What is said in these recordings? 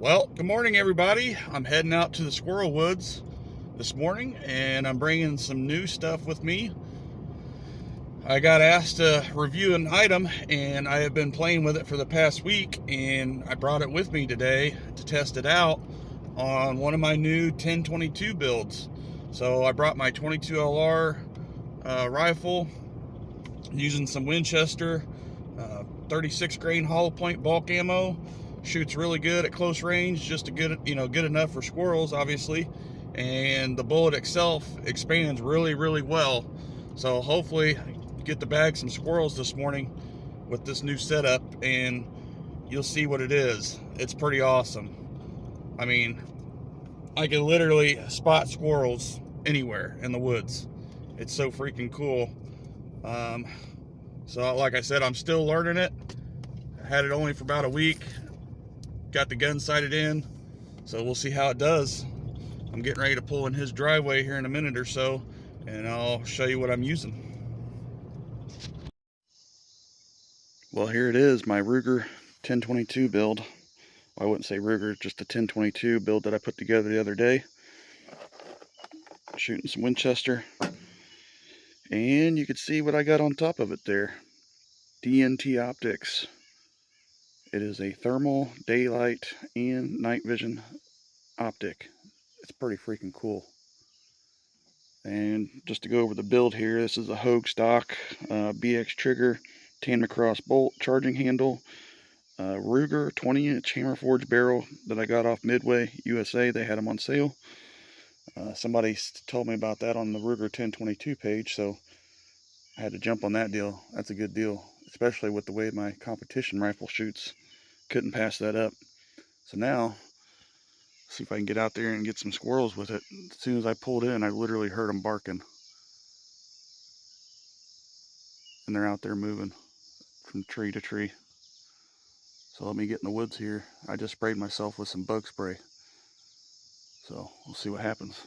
Well, good morning, everybody. I'm heading out to the Squirrel Woods this morning, and I'm bringing some new stuff with me. I got asked to review an item, and I have been playing with it for the past week, and I brought it with me today to test it out on one of my new 1022 builds. So I brought my 22 LR rifle using some Winchester 36 grain hollow point bulk ammo. Shoots really good at close range, just a good enough for squirrels, obviously. And the bullet itself expands really well. So hopefully get to bag some squirrels this morning with this new setup, and you'll see what it is. It's pretty awesome. I mean, I can literally spot squirrels anywhere in the woods. It's so freaking cool. So like I said, I'm still learning it. I had it only for about a week. Got the gun sighted in, so we'll see how it does. I'm getting ready to pull in his driveway here in a minute or so, and I'll show you what I'm using. Well, here it is, my Ruger 1022 build. I wouldn't say Ruger, just a 1022 build that I put together the other day. Shooting some Winchester, and you can see what I got on top of it there. DNT optics. It is a thermal, daylight, and night vision optic. It's pretty freaking cool. And just to go over the build here, this is a Hogue stock BX trigger, tandem cross bolt, charging handle, Ruger 20-inch hammer forged barrel that I got off Midway USA. They had them on sale. Somebody told me about that on the Ruger 1022 page, so I had to jump on that deal. That's a good deal, especially with the way my competition rifle shoots. Couldn't pass that up. So now, see if I can get out there and get some squirrels with it. As soon as I pulled in, I literally heard them barking. And they're out there moving from tree to tree. So let me get in the woods here. I just sprayed myself with some bug spray. So we'll see what happens.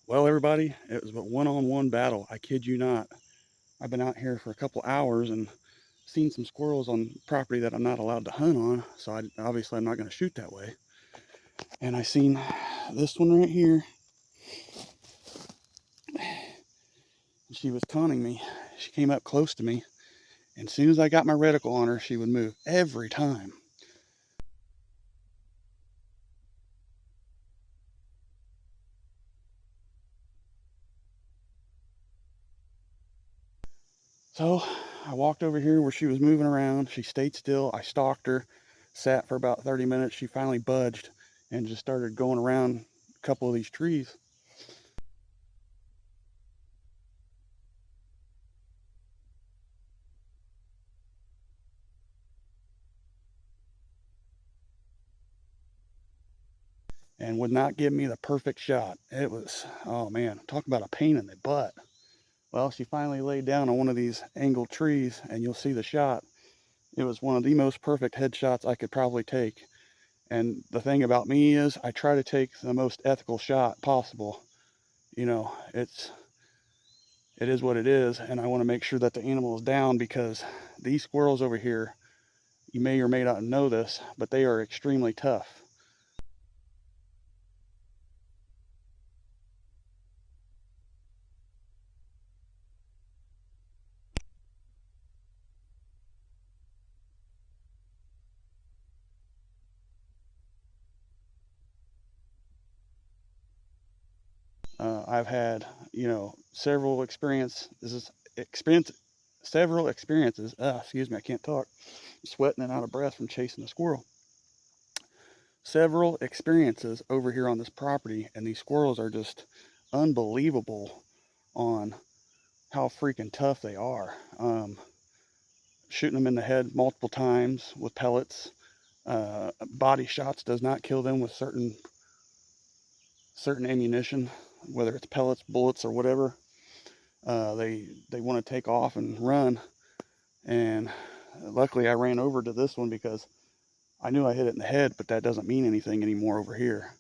Well, everybody, it was a one-on-one battle. I kid you not. I've been out here for a couple hours and seen some squirrels on property that I'm not allowed to hunt on. So obviously I'm not going to shoot that way. And I seen this one right here. She was taunting me. She came up close to me. And as soon as I got my reticle on her, she would move every time. So I walked over here where she was moving around. She stayed still. I stalked her, sat for about 30 minutes. She finally budged and just started going around a couple of these trees. And would not give me the perfect shot. It was, oh man, talk about a pain in the butt. Well, she finally laid down on one of these angled trees, and you'll see the shot. It was one of the most perfect headshots I could probably take. And the thing about me is I try to take the most ethical shot possible. You know, it is what it is, and I want to make sure that the animal is down, because these squirrels over here, you may or may not know this, but they are extremely tough. I've had, several experiences. Excuse me, I can't talk. I'm sweating and out of breath from chasing a squirrel. Several experiences over here on this property, and these squirrels are just unbelievable on how freaking tough they are. Shooting them in the head multiple times with pellets. Body shots does not kill them with certain ammunition, whether it's pellets, bullets, or whatever. They want to take off and run, and luckily I ran over to this one because I knew I hit it in the head, but that doesn't mean anything anymore over here.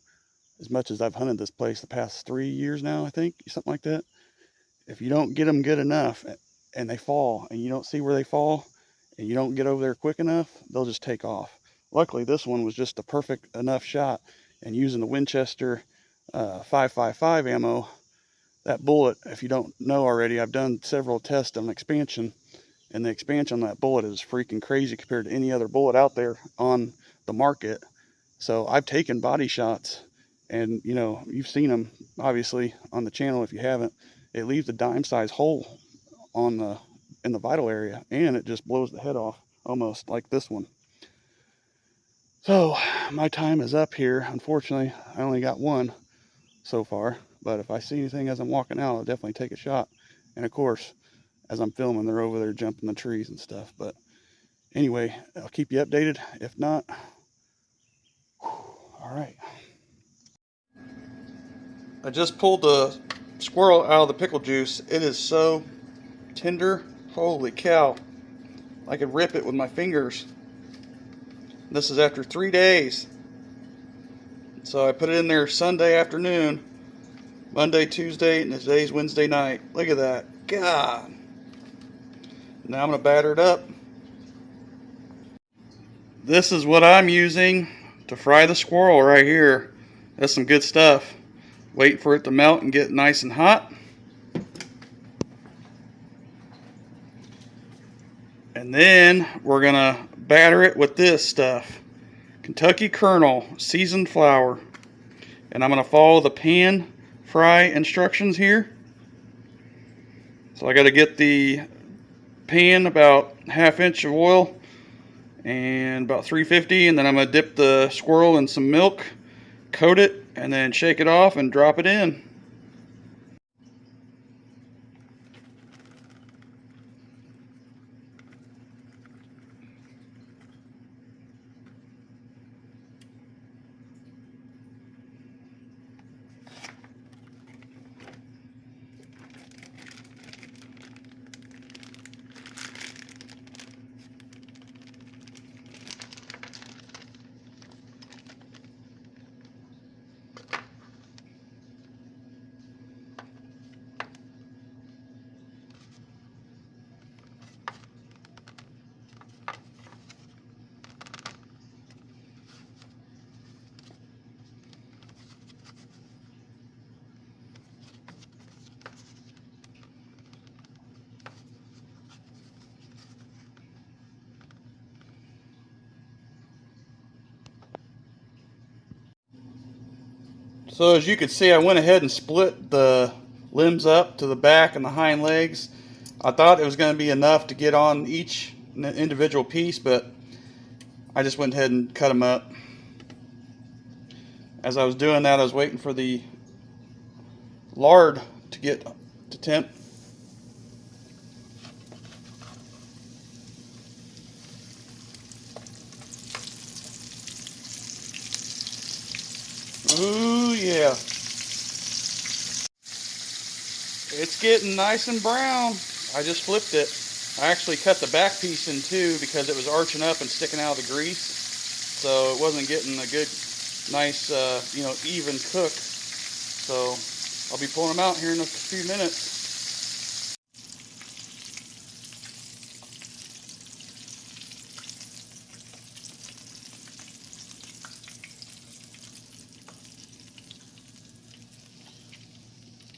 As much as I've hunted this place the past 3 years now, I think, something like that, if you don't get them good enough and they fall and you don't see where they fall, and you don't get over there quick enough, they'll just take off. Luckily, this one was just the perfect enough shot, and using the Winchester 5.55 ammo, that bullet, if you don't know already, I've done several tests on expansion, and the expansion on that bullet is freaking crazy compared to any other bullet out there on the market. So I've taken body shots, and you know, you've seen them obviously on the channel. If you haven't, it leaves a dime size hole on the in the vital area, and it just blows the head off almost like this one. So my time is up here. Unfortunately, I only got one so far, but if I see anything as I'm walking out, I'll definitely take a shot. And of course, as I'm filming, they're over there jumping the trees and stuff. But anyway, I'll keep you updated. If not, all right. I just pulled the squirrel out of the pickle juice. It is so tender. Holy cow. I could rip it with my fingers. This is after 3 days. So I put it in there Sunday afternoon, Monday, Tuesday, and today's Wednesday night. Look at that. God. Now I'm going to batter it up. This is what I'm using to fry the squirrel right here. That's some good stuff. Wait for it to melt and get nice and hot. And then we're going to batter it with this stuff. Kentucky Colonel seasoned flour. And I'm going to follow the pan fry instructions here. So I got to get the pan about ½ inch of oil and about 350, and then I'm going to dip the squirrel in some milk, coat it, and then shake it off and drop it in. So as you can see, I went ahead and split the limbs up to the back and the hind legs. I thought it was going to be enough to get on each individual piece, but I just went ahead and cut them up. As I was doing that, I was waiting for the lard to get to temp. Ooh, yeah. It's getting nice and brown. I just flipped it. I actually cut the back piece in two because it was arching up and sticking out of the grease. So it wasn't getting a good, nice, even cook. So I'll be pulling them out here in a few minutes.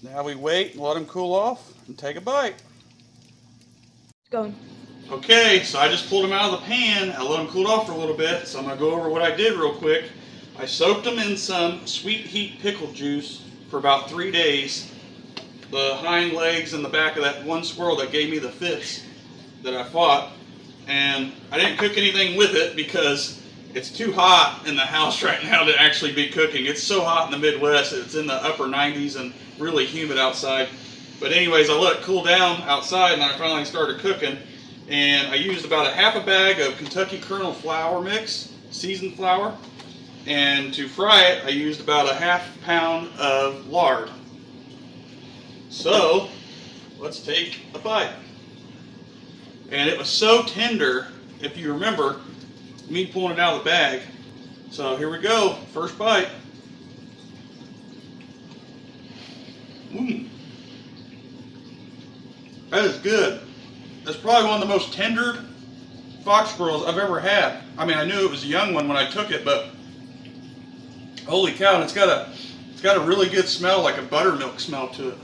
Now we wait and let them cool off and take a bite. It's going. Okay, so I just pulled them out of the pan. I let them cool off for a little bit, so I'm going to go over what I did real quick. I soaked them in some sweet heat pickle juice for about 3 days. The hind legs and the back of that one squirrel that gave me the fits that I fought. And I didn't cook anything with it because it's too hot in the house right now to actually be cooking. It's so hot in the Midwest. It's in the upper 90s and really humid outside. But anyways, I let it cool down outside and I finally started cooking. And I used about ½ bag of Kentucky Colonel flour mix, seasoned flour. And to fry it, I used about ½ pound of lard. So, let's take a bite. And it was so tender, if you remember, me pulling it out of the bag. So here we go, first bite. That is good. That's probably one of the most tender fox squirrels I've ever had. I mean, I knew it was a young one when I took it, but holy cow! And it's got a really good smell, like a buttermilk smell to it.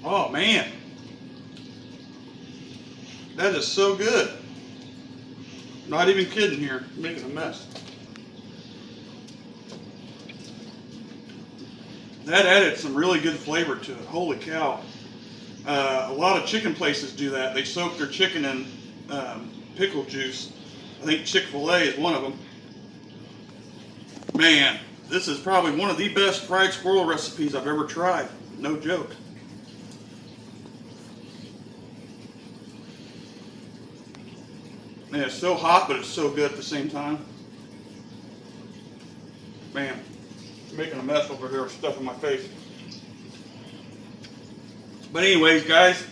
Oh man, that is so good. Not even kidding here, I'm making a mess. That added some really good flavor to it. Holy cow. A lot of chicken places do that. They soak their chicken in pickle juice. I think Chick-fil-A is one of them. Man, this is probably one of the best fried squirrel recipes I've ever tried. No joke. Man, it's so hot, but it's so good at the same time. Man, I'm making a mess over here with stuff in my face. But anyways, guys,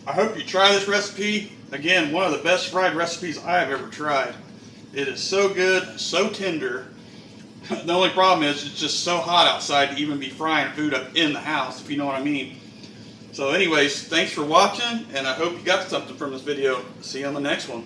I hope you try this recipe. Again, one of the best fried recipes I've ever tried. It is so good, so tender. The only problem is it's just so hot outside to even be frying food up in the house, if you know what I mean. So anyways, thanks for watching, and I hope you got something from this video. See you on the next one.